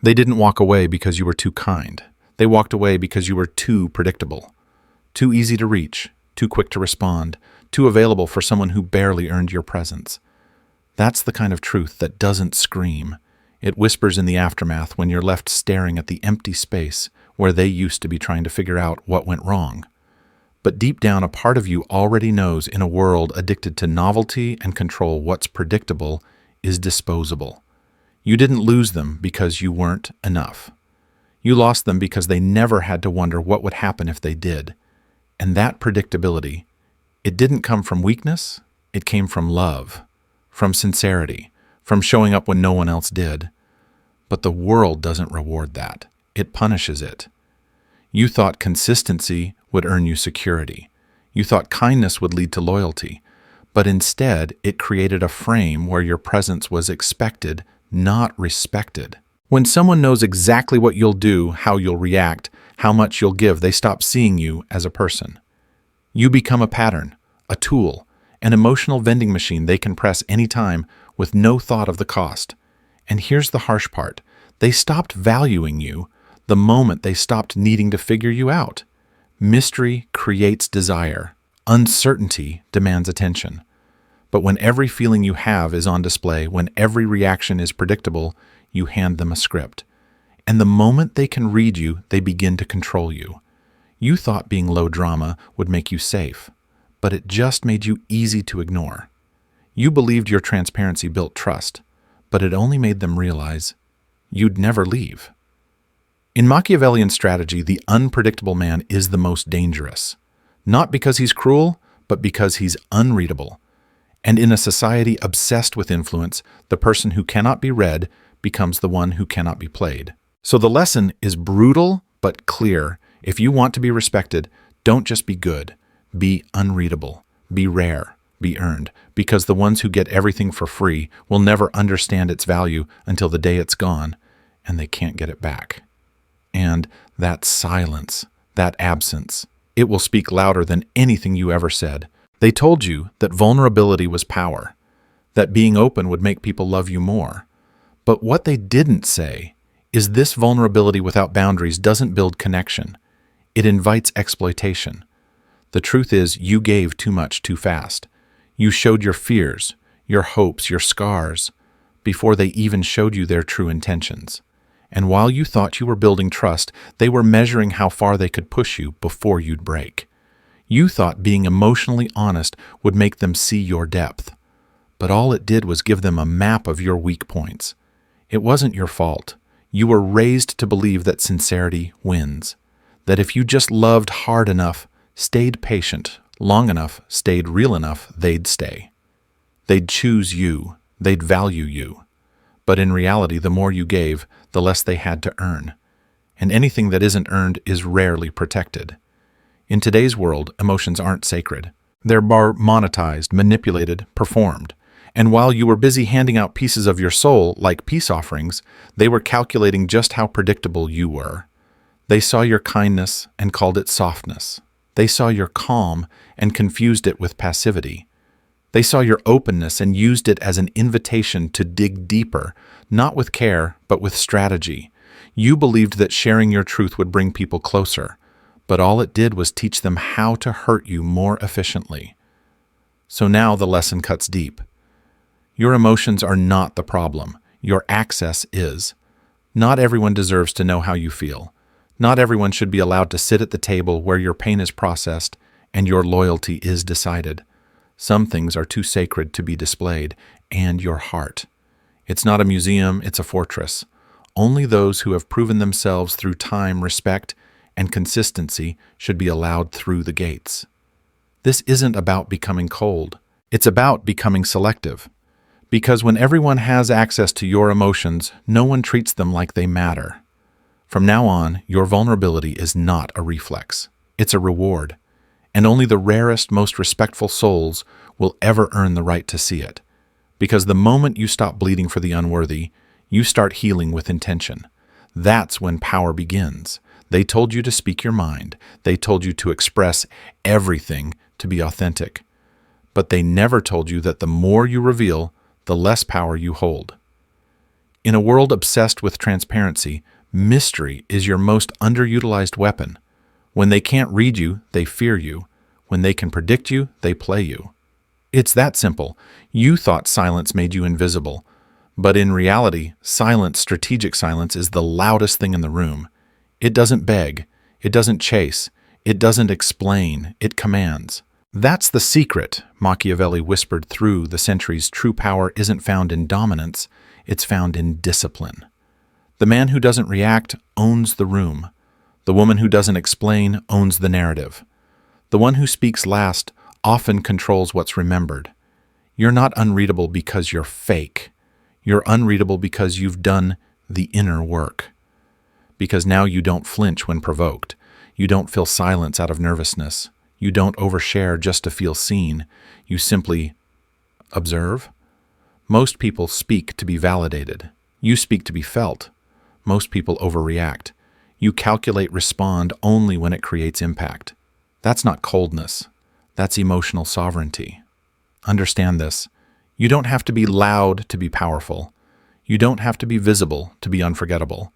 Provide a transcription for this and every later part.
They didn't walk away because you were too kind. They walked away because you were too predictable, too easy to reach, too quick to respond, too available for someone who barely earned your presence. That's the kind of truth that doesn't scream. It whispers in the aftermath when you're left staring at the empty space where they used to be trying to figure out what went wrong. But deep down, a part of you already knows in a world addicted to novelty and control, what's predictable is disposable. You didn't lose them because you weren't enough. You lost them because they never had to wonder what would happen if they did. And that predictability, it didn't come from weakness, it came from love, from sincerity, from showing up when no one else did. But the world doesn't reward that. It punishes it. You thought consistency would earn you security. You thought kindness would lead to loyalty. But instead, it created a frame where your presence was expected, not respected. When someone knows exactly what you'll do, how you'll react, how much you'll give, they stop seeing you as a person. You become a pattern, a tool, an emotional vending machine they can press anytime with no thought of the cost. And here's the harsh part. They stopped valuing you the moment they stopped needing to figure you out. Mystery creates desire. Uncertainty demands attention. But when every feeling you have is on display, when every reaction is predictable, you hand them a script. And the moment they can read you, they begin to control you. You thought being low drama would make you safe, but it just made you easy to ignore. You believed your transparency built trust, but it only made them realize you'd never leave. In Machiavellian strategy, the unpredictable man is the most dangerous, not because he's cruel, but because he's unreadable. And in a society obsessed with influence, the person who cannot be read becomes the one who cannot be played. So the lesson is brutal but clear. If you want to be respected, don't just be good. Be unreadable. Be rare. Be earned. Because the ones who get everything for free will never understand its value until the day it's gone, and they can't get it back. And that silence, that absence, it will speak louder than anything you ever said. They told you that vulnerability was power, that being open would make people love you more. But what they didn't say is this vulnerability without boundaries doesn't build connection. It invites exploitation. The truth is, you gave too much too fast. You showed your fears, your hopes, your scars, before they even showed you their true intentions. And while you thought you were building trust, they were measuring how far they could push you before you'd break. You thought being emotionally honest would make them see your depth. But all it did was give them a map of your weak points. It wasn't your fault. You were raised to believe that sincerity wins. That if you just loved hard enough, stayed patient, long enough, stayed real enough, they'd stay. They'd choose you. They'd value you. But in reality, the more you gave, the less they had to earn. And anything that isn't earned is rarely protected. In today's world, emotions aren't sacred. They're monetized, manipulated, performed. And while you were busy handing out pieces of your soul, like peace offerings, they were calculating just how predictable you were. They saw your kindness and called it softness. They saw your calm and confused it with passivity. They saw your openness and used it as an invitation to dig deeper, not with care, but with strategy. You believed that sharing your truth would bring people closer, but all it did was teach them how to hurt you more efficiently. So now the lesson cuts deep. Your emotions are not the problem. Your access is. Not everyone deserves to know how you feel. Not everyone should be allowed to sit at the table where your pain is processed and your loyalty is decided. Some things are too sacred to be displayed, and your heart. It's not a museum, it's a fortress. Only those who have proven themselves through time, respect, and consistency should be allowed through the gates. This isn't about becoming cold. It's about becoming selective. Because when everyone has access to your emotions, no one treats them like they matter. From now on, your vulnerability is not a reflex. It's a reward. And only the rarest, most respectful souls will ever earn the right to see it. Because the moment you stop bleeding for the unworthy, you start healing with intention. That's when power begins. They told you to speak your mind. They told you to express everything, to be authentic. But they never told you that the more you reveal, the less power you hold. In a world obsessed with transparency, mystery is your most underutilized weapon. When they can't read you, they fear you. When they can predict you, they play you. It's that simple. You thought silence made you invisible. But in reality, silence, strategic silence, is the loudest thing in the room. It doesn't beg. It doesn't chase. It doesn't explain. It commands. That's the secret, Machiavelli whispered through the centuries. True power isn't found in dominance. It's found in discipline. The man who doesn't react owns the room. The woman who doesn't explain owns the narrative. The one who speaks last often controls what's remembered. You're not unreadable because you're fake. You're unreadable because you've done the inner work. Because now you don't flinch when provoked. You don't fill silence out of nervousness. You don't overshare just to feel seen. You simply observe. Most people speak to be validated. You speak to be felt. Most people overreact. You calculate, respond only when it creates impact. That's not coldness. That's emotional sovereignty. Understand this. You don't have to be loud to be powerful. You don't have to be visible to be unforgettable.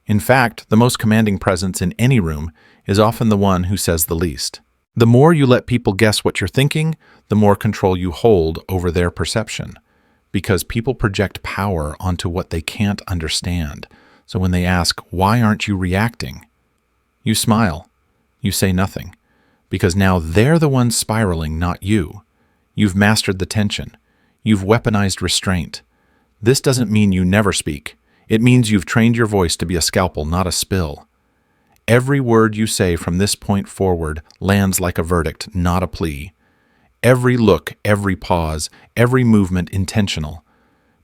In fact, the most commanding presence in any room is often the one who says the least. The more you let people guess what you're thinking, the more control you hold over their perception. Because people project power onto what they can't understand. So when they ask, "Why aren't you reacting?" you smile. You say nothing. Because now they're the ones spiraling, not you. You've mastered the tension. You've weaponized restraint. This doesn't mean you never speak. It means you've trained your voice to be a scalpel, not a spill. Every word you say from this point forward lands like a verdict, not a plea. Every look, every pause, every movement intentional.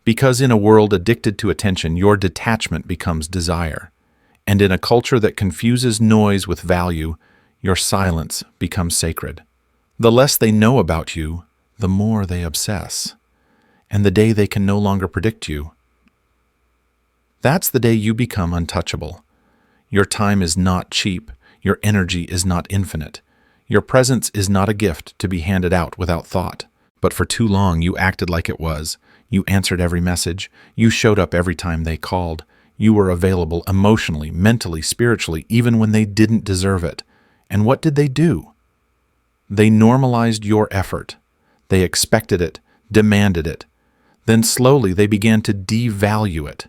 Because in a world addicted to attention, your detachment becomes desire. And in a culture that confuses noise with value, your silence becomes sacred. The less they know about you, the more they obsess. And the day they can no longer predict you, that's the day you become untouchable. Your time is not cheap. Your energy is not infinite. Your presence is not a gift to be handed out without thought. But for too long, you acted like it was. You answered every message. You showed up every time they called. You were available emotionally, mentally, spiritually, even when they didn't deserve it. And what did they do? They normalized your effort. They expected it, demanded it. Then slowly they began to devalue it.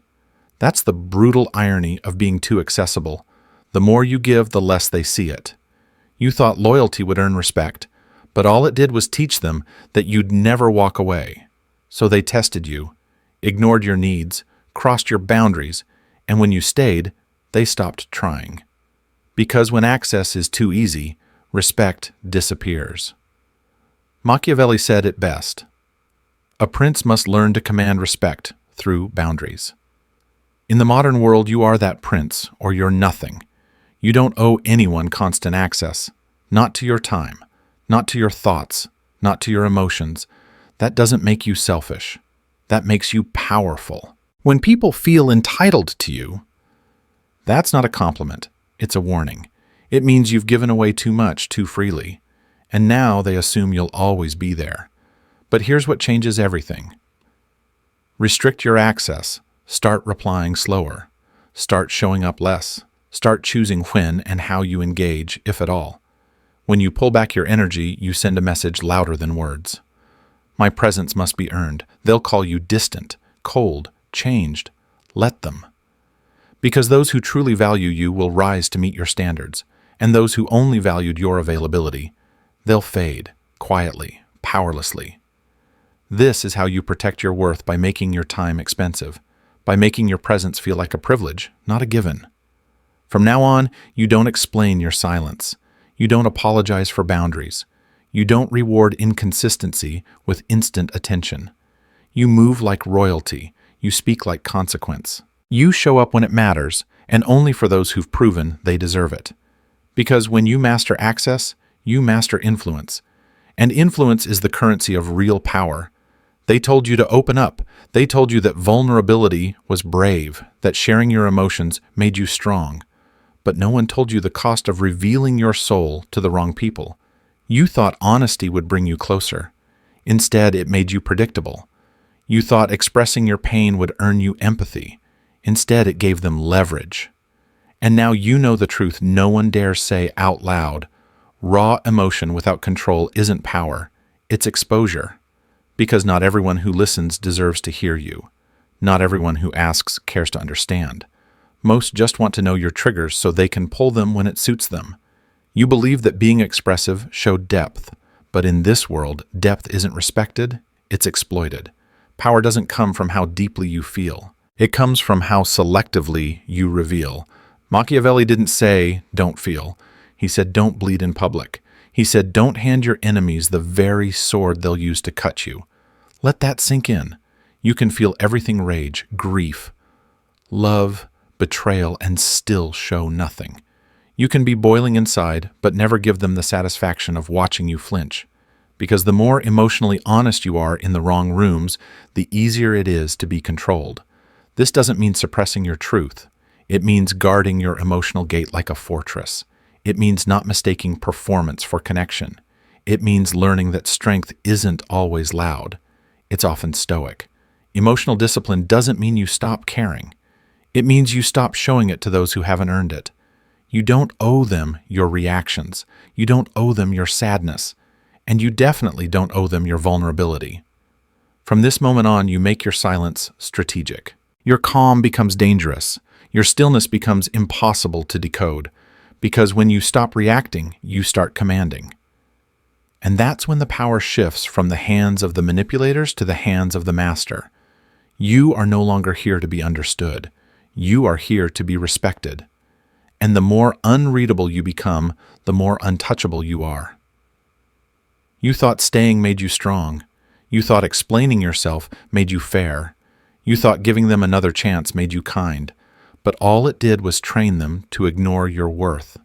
That's the brutal irony of being too accessible. The more you give, the less they see it. You thought loyalty would earn respect, but all it did was teach them that you'd never walk away. So they tested you, ignored your needs, crossed your boundaries, and when you stayed, they stopped trying. Because when access is too easy, respect disappears. Machiavelli said it best. A prince must learn to command respect through boundaries. In the modern world, you are that prince, or you're nothing. You don't owe anyone constant access. Not to your time, not to your thoughts, not to your emotions. That doesn't make you selfish. That makes you powerful. When people feel entitled to you, that's not a compliment. It's a warning. It means you've given away too much too freely. And now they assume you'll always be there. But here's what changes everything. Restrict your access. Start replying slower. Start showing up less. Start choosing when and how you engage, if at all. When you pull back your energy, you send a message louder than words. My presence must be earned. They'll call you distant, cold, changed. Let them. Because those who truly value you will rise to meet your standards, and those who only valued your availability, they'll fade, quietly, powerlessly. This is how you protect your worth, by making your time expensive, by making your presence feel like a privilege, not a given. From now on, you don't explain your silence. You don't apologize for boundaries. You don't reward inconsistency with instant attention. You move like royalty. You speak like consequence. You show up when it matters, and only for those who've proven they deserve it. Because when you master access, you master influence. And influence is the currency of real power. They told you to open up. They told you that vulnerability was brave, that sharing your emotions made you strong. But no one told you the cost of revealing your soul to the wrong people. You thought honesty would bring you closer. Instead, it made you predictable. You thought expressing your pain would earn you empathy. Instead, it gave them leverage. And now you know the truth no one dares say out loud. Raw emotion without control isn't power, it's exposure. Because not everyone who listens deserves to hear you. Not everyone who asks cares to understand. Most just want to know your triggers so they can pull them when it suits them. You believe that being expressive showed depth, but in this world, depth isn't respected, it's exploited. Power doesn't come from how deeply you feel. It comes from how selectively you reveal. Machiavelli didn't say, don't feel. He said, don't bleed in public. He said, don't hand your enemies the very sword they'll use to cut you. Let that sink in. You can feel everything: rage, grief, love, betrayal, and still show nothing. You can be boiling inside, but never give them the satisfaction of watching you flinch. Because the more emotionally honest you are in the wrong rooms, the easier it is to be controlled. This doesn't mean suppressing your truth. It means guarding your emotional gate like a fortress. It means not mistaking performance for connection. It means learning that strength isn't always loud. It's often stoic. Emotional discipline doesn't mean you stop caring. It means you stop showing it to those who haven't earned it. You don't owe them your reactions. You don't owe them your sadness. And you definitely don't owe them your vulnerability. From this moment on, you make your silence strategic. Your calm becomes dangerous. Your stillness becomes impossible to decode. Because when you stop reacting, you start commanding. And that's when the power shifts from the hands of the manipulators to the hands of the master. You are no longer here to be understood. You are here to be respected. And the more unreadable you become, the more untouchable you are. You thought staying made you strong. You thought explaining yourself made you fair. You thought giving them another chance made you kind. But all it did was train them to ignore your worth.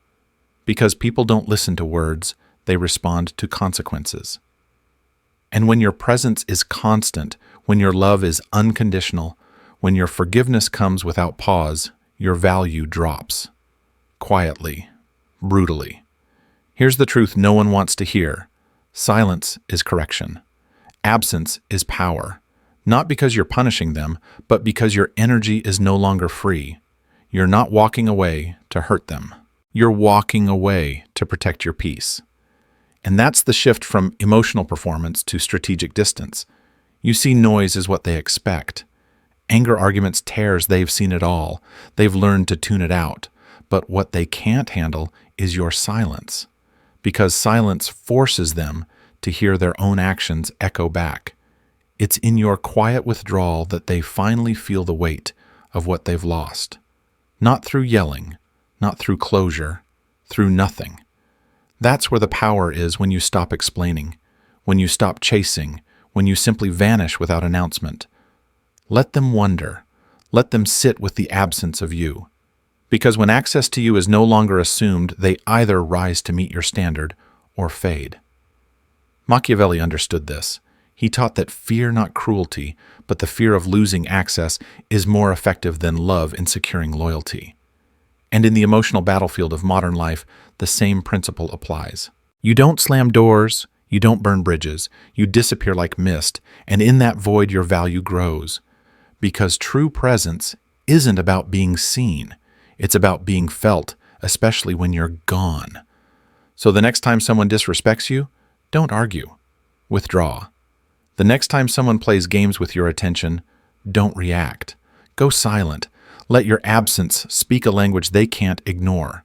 Because people don't listen to words, they respond to consequences. And when your presence is constant, when your love is unconditional, when your forgiveness comes without pause, your value drops. Quietly, brutally. Here's the truth no one wants to hear. Silence is correction. Absence is power. Not because you're punishing them, but because your energy is no longer free. You're not walking away to hurt them. You're walking away to protect your peace. And that's the shift from emotional performance to strategic distance. You see noise as what they expect. Anger arguments tears, they've seen it all. They've learned to tune it out. But what they can't handle is your silence. Because silence forces them to hear their own actions echo back. It's in your quiet withdrawal that they finally feel the weight of what they've lost. Not through yelling, not through closure, through nothing. That's where the power is when you stop explaining, when you stop chasing, when you simply vanish without announcement. Let them wonder. Let them sit with the absence of you. Because when access to you is no longer assumed, they either rise to meet your standard or fade. Machiavelli understood this. He taught that fear not cruelty, but the fear of losing access is more effective than love in securing loyalty. And in the emotional battlefield of modern life, the same principle applies. You don't slam doors, you don't burn bridges, you disappear like mist, and in that void your value grows. Because true presence isn't about being seen, it's about being felt, especially when you're gone. So the next time someone disrespects you, don't argue. Withdraw. The next time someone plays games with your attention, don't react. Go silent. Let your absence speak a language they can't ignore.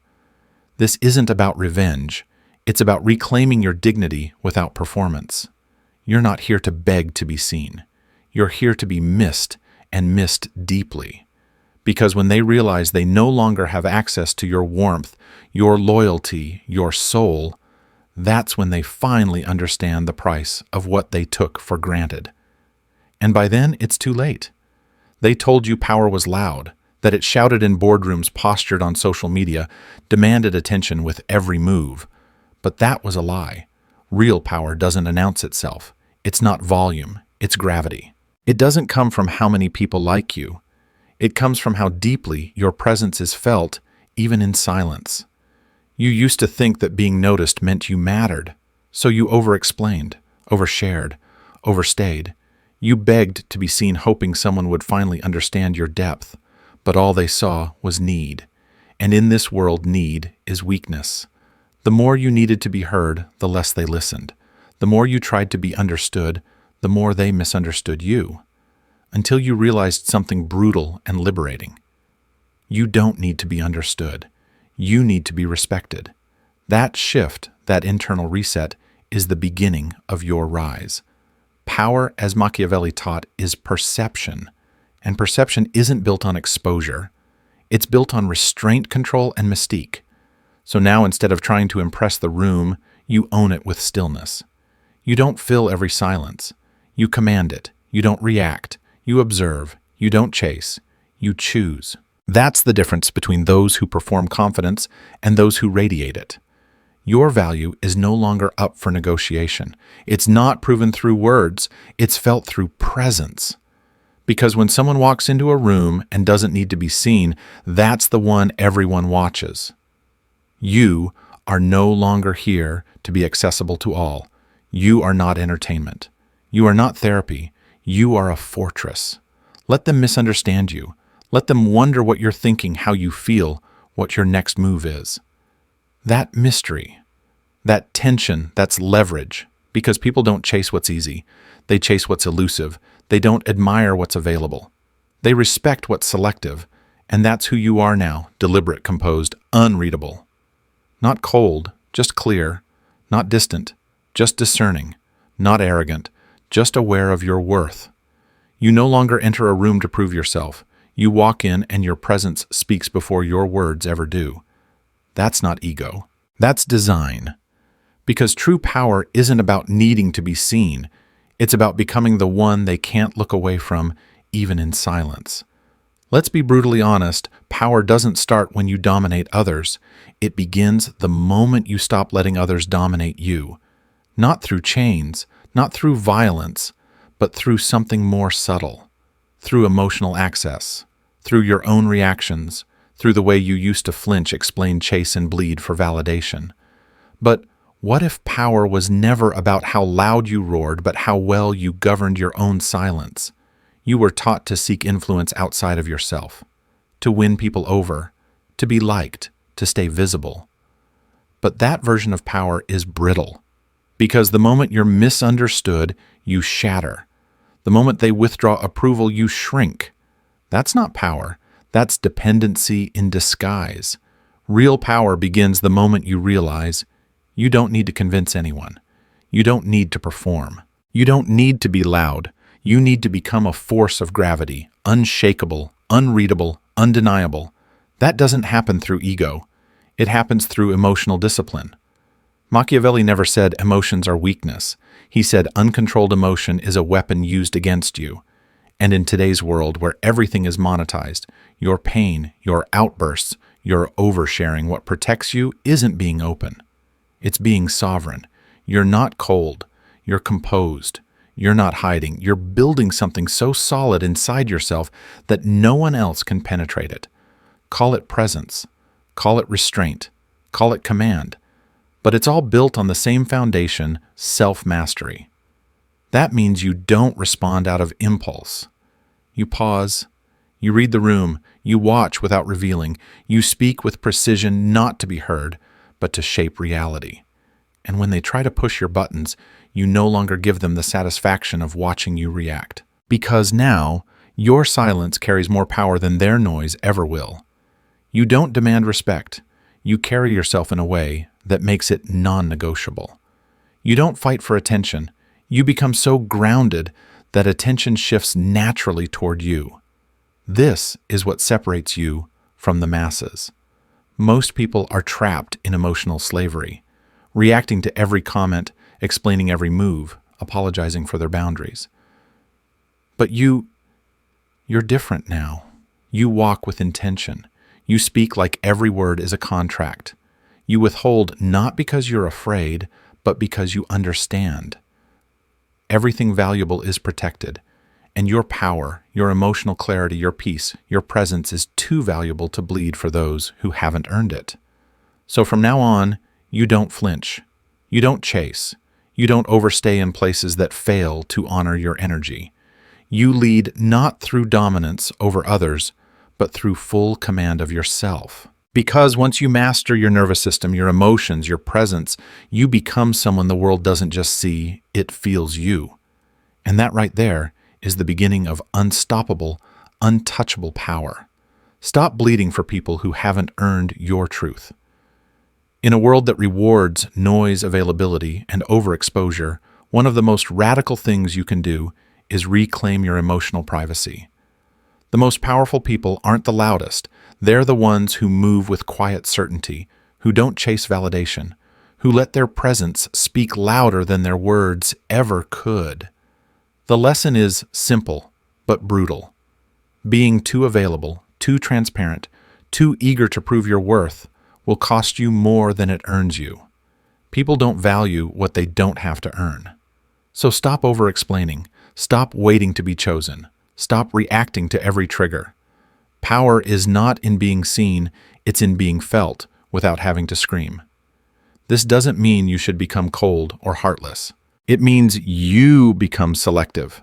This isn't about revenge. It's about reclaiming your dignity without performance. You're not here to beg to be seen. You're here to be missed, and missed deeply. Because when they realize they no longer have access to your warmth, your loyalty, your soul, that's when they finally understand the price of what they took for granted. And by then, it's too late. They told you power was loud, that it shouted in boardrooms, postured on social media, demanded attention with every move. But that was a lie. Real power doesn't announce itself. It's not volume, it's gravity. It doesn't come from how many people like you. It comes from how deeply your presence is felt, even in silence. You used to think that being noticed meant you mattered, so you over-explained, overshared, overstayed. You begged to be seen, hoping someone would finally understand your depth, but all they saw was need. And in this world, need is weakness. The more you needed to be heard, the less they listened. The more you tried to be understood, the more they misunderstood you, until you realized something brutal and liberating. You don't need to be understood. You need to be respected. That shift, that internal reset, is the beginning of your rise. Power, as Machiavelli taught, is perception. And perception isn't built on exposure. It's built on restraint, control, and mystique. So now, instead of trying to impress the room, you own it with stillness. You don't fill every silence. You command it. You don't react. You observe. You don't chase. You choose. That's the difference between those who perform confidence and those who radiate it. Your value is no longer up for negotiation. It's not proven through words. It's felt through presence. Because when someone walks into a room and doesn't need to be seen, that's the one everyone watches. You are no longer here to be accessible to all. You are not entertainment. You are not therapy. You are a fortress. Let them misunderstand you. Let them wonder what you're thinking, how you feel, what your next move is. That mystery, that tension, that's leverage, because people don't chase what's easy. They chase what's elusive. They don't admire what's available. They respect what's selective, and that's who you are now, deliberate, composed, unreadable. Not cold, just clear, not distant, just discerning, not arrogant, just aware of your worth. You no longer enter a room to prove yourself. You walk in and your presence speaks before your words ever do. That's not ego. That's design. Because true power isn't about needing to be seen. It's about becoming the one they can't look away from, even in silence. Let's be brutally honest, power doesn't start when you dominate others. It begins the moment you stop letting others dominate you. Not through chains, not through violence, but through something more subtle. Through emotional access, through your own reactions, through the way you used to flinch, explain, chase, and bleed for validation. But what if power was never about how loud you roared, but how well you governed your own silence? You were taught to seek influence outside of yourself, to win people over, to be liked, to stay visible. But that version of power is brittle, because the moment you're misunderstood, you shatter. The moment they withdraw approval, you shrink. That's not power. That's dependency in disguise. Real power begins the moment you realize you don't need to convince anyone. You don't need to perform. You don't need to be loud. You need to become a force of gravity, unshakable, unreadable, undeniable. That doesn't happen through ego. It happens through emotional discipline. Machiavelli never said emotions are weakness. He said uncontrolled emotion is a weapon used against you. And in today's world where everything is monetized, your pain, your outbursts, your oversharing, what protects you isn't being open. It's being sovereign. You're not cold. You're composed. You're not hiding. You're building something so solid inside yourself that no one else can penetrate it. Call it presence. Call it restraint. Call it command. But it's all built on the same foundation, self-mastery. That means you don't respond out of impulse. You pause. You read the room. You watch without revealing. You speak with precision not to be heard, but to shape reality. And when they try to push your buttons, you no longer give them the satisfaction of watching you react. Because now, your silence carries more power than their noise ever will. You don't demand respect. You carry yourself in a way that makes it non-negotiable. You don't fight for attention. You become so grounded that attention shifts naturally toward you. This is what separates you from the masses. Most people are trapped in emotional slavery, reacting to every comment, explaining every move, apologizing for their boundaries. But you're different now. You walk with intention. You speak like every word is a contract. You withhold not because you're afraid, but because you understand. Everything valuable is protected, and your power, your emotional clarity, your peace, your presence is too valuable to bleed for those who haven't earned it. So from now on, you don't flinch. You don't chase. You don't overstay in places that fail to honor your energy. You lead not through dominance over others, but through full command of yourself. Because once you master your nervous system, your emotions, your presence, you become someone the world doesn't just see, it feels you. And that right there is the beginning of unstoppable, untouchable power. Stop bleeding for people who haven't earned your truth. In a world that rewards noise, availability, and overexposure, one of the most radical things you can do is reclaim your emotional privacy. The most powerful people aren't the loudest. They're the ones who move with quiet certainty, who don't chase validation, who let their presence speak louder than their words ever could. The lesson is simple, but brutal. Being too available, too transparent, too eager to prove your worth will cost you more than it earns you. People don't value what they don't have to earn. So stop over-explaining. Stop waiting to be chosen. Stop reacting to every trigger. Power is not in being seen, it's in being felt without having to scream. This doesn't mean you should become cold or heartless. It means you become selective,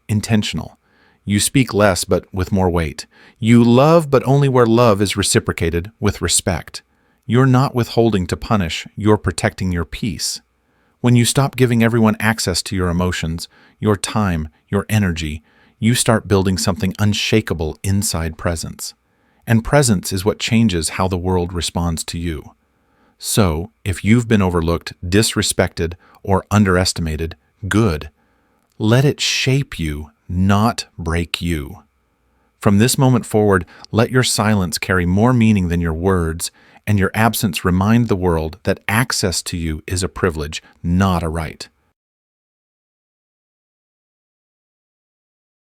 intentional. You speak less but with more weight. You love but only where love is reciprocated with respect. You're not withholding to punish, you're protecting your peace. When you stop giving everyone access to your emotions, your time, your energy, you start building something unshakable inside presence. And presence is what changes how the world responds to you. So, if you've been overlooked, disrespected, or underestimated, good. Let it shape you, not break you. From this moment forward, let your silence carry more meaning than your words, and your absence remind the world that access to you is a privilege, not a right.